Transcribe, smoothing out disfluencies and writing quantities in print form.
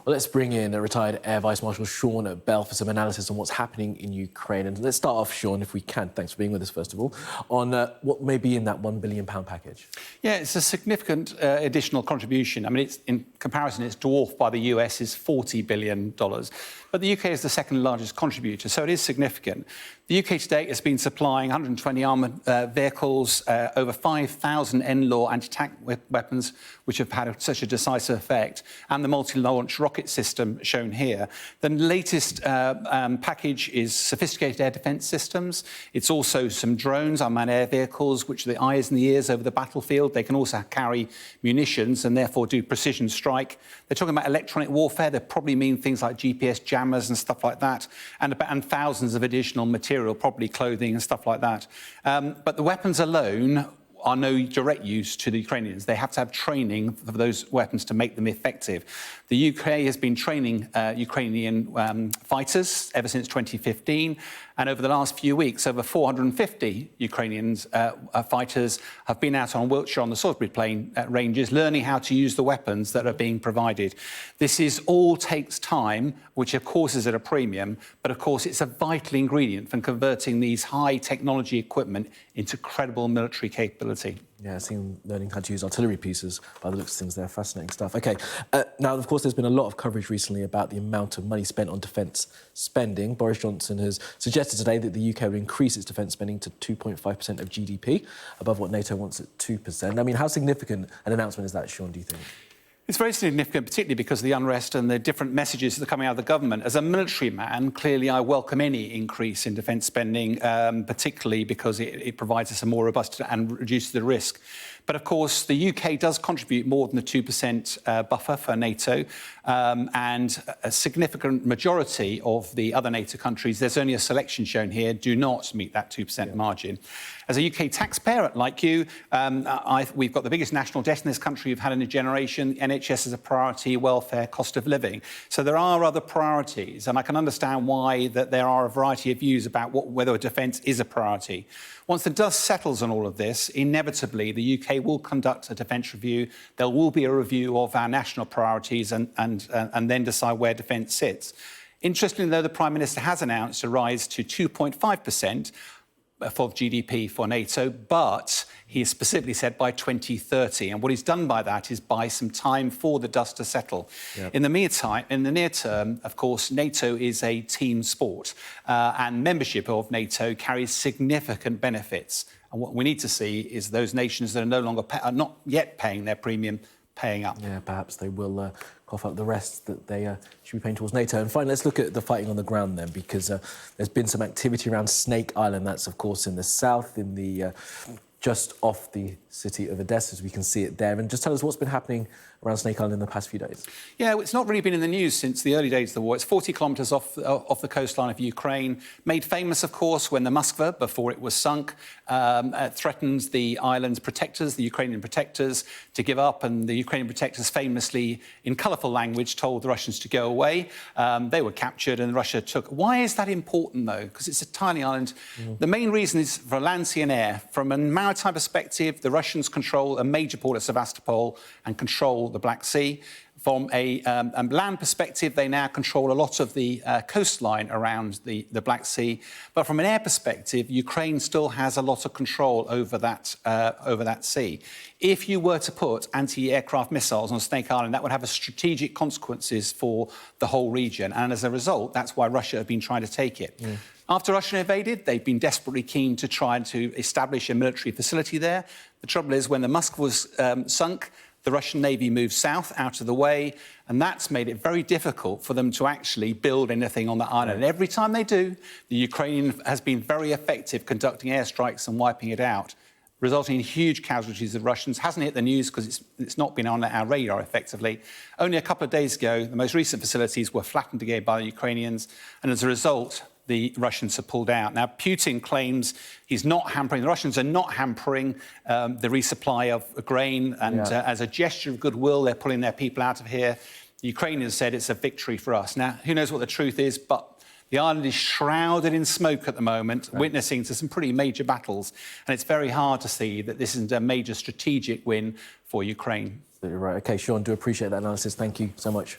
Well, let's bring in a retired Air Vice Marshal Sean Bell for some analysis on what's happening in Ukraine. And let's start off, Sean, if we can. Thanks for being with us, first of all, on what may be in that £1 billion package. Yeah, it's a significant additional contribution. I mean, it's, in comparison, it's dwarfed by the US's $40 billion. But the UK is the second largest contributor, so it is significant. The UK to date has been supplying 120 armoured vehicles, over 5,000 NLAW anti-tank weapons, which have had such a decisive effect, and the multi-launch rocket system shown here. The latest package is sophisticated air defence systems. It's also some drones, unmanned air vehicles, which are the eyes and the ears over the battlefield. They can also carry munitions and therefore do precision strike. They're talking about electronic warfare. They probably mean things like GPS jammers and stuff like that, and thousands of additional material, probably clothing and stuff like that. But the weapons alone are no direct use to the Ukrainians. They have to have training for those weapons to make them effective. The UK has been training Ukrainian fighters ever since 2015, and over the last few weeks, over 450 Ukrainian fighters have been out on Wiltshire on the Salisbury Plain ranges, learning how to use the weapons that are being provided. This all takes time, which of course is at a premium, but of course it's a vital ingredient for converting these high technology equipment into credible military capability. Yeah, I've seen learning how to use artillery pieces by the looks of things there. Fascinating stuff. OK, now, of course, there's been a lot of coverage recently about the amount of money spent on defence spending. Boris Johnson has suggested today that the UK would increase its defence spending to 2.5% of GDP, above what NATO wants at 2%. I mean, how significant an announcement is that, Sean, do you think? It's very significant, particularly because of the unrest and the different messages that are coming out of the government. As a military man, clearly I welcome any increase in defence spending, particularly because it provides us a more robust and reduces the risk. But of course, the UK does contribute more than the 2% buffer for NATO, and a significant majority of the other NATO countries, there's only a selection shown here, do not meet that 2% margin. As a UK taxpayer, like you, we've got the biggest national debt in this country we've had in a generation. NHS is a priority, welfare, cost of living. So there are other priorities, and I can understand why that there are a variety of views about whether defence is a priority. Once the dust settles on all of this, inevitably the UK will conduct a defence review. There will be a review of our national priorities and then decide where defence sits. Interestingly, though, the Prime Minister has announced a rise to 2.5% for GDP for NATO, but he has specifically said by 2030. And what he's done by that is buy some time for the dust to settle. Yep. In the near term, of course, NATO is a team sport, and membership of NATO carries significant benefits. And what we need to see is those nations that are not yet paying their premium paying up. Yeah, perhaps they will cough up the rest that they should be paying towards NATO. And finally, let's look at the fighting on the ground then, because there's been some activity around Snake Island. That's, of course, in the south, in the just off the city of Odessa, as we can see it there. And just tell us what's been happening around Snake Island in the past few days. Yeah, it's not really been in the news since the early days of the war. It's 40 kilometres off the coastline of Ukraine, made famous, of course, when the Moskva, before it was sunk, threatened the island's protectors, the Ukrainian protectors, to give up, and the Ukrainian protectors famously, in colourful language, told the Russians to go away. They were captured and Russia took... Why is that important, though? Because it's a tiny island. The main reason is for land, sea and air. From a maritime perspective, the Russians control a major port at Sevastopol and control the Black Sea. From a land perspective, they now control a lot of the coastline around the Black Sea. But from an air perspective, Ukraine still has a lot of control over that sea. If you were to put anti-aircraft missiles on Snake Island, that would have strategic consequences for the whole region. And as a result, that's why Russia have been trying to take it. Yeah. After Russia invaded, they've been desperately keen to try to establish a military facility there. The trouble is, when the Moskva was sunk, the Russian Navy moved south, out of the way, and that's made it very difficult for them to actually build anything on the island. And every time they do, the Ukrainian has been very effective conducting airstrikes and wiping it out, resulting in huge casualties of Russians. Hasn't hit the news because it's not been on our radar, effectively. Only a couple of days ago, the most recent facilities were flattened again by the Ukrainians, and as a result, the Russians have pulled out. Now, Putin claims he's not hampering, the Russians are not hampering the resupply of grain, and as a gesture of goodwill, they're pulling their people out of here. The Ukrainians said it's a victory for us. Now, who knows what the truth is, but the island is shrouded in smoke at the moment, witnessing to some pretty major battles, and it's very hard to see that this isn't a major strategic win for Ukraine. Absolutely right. OK, Sean, do appreciate that analysis. Thank you so much.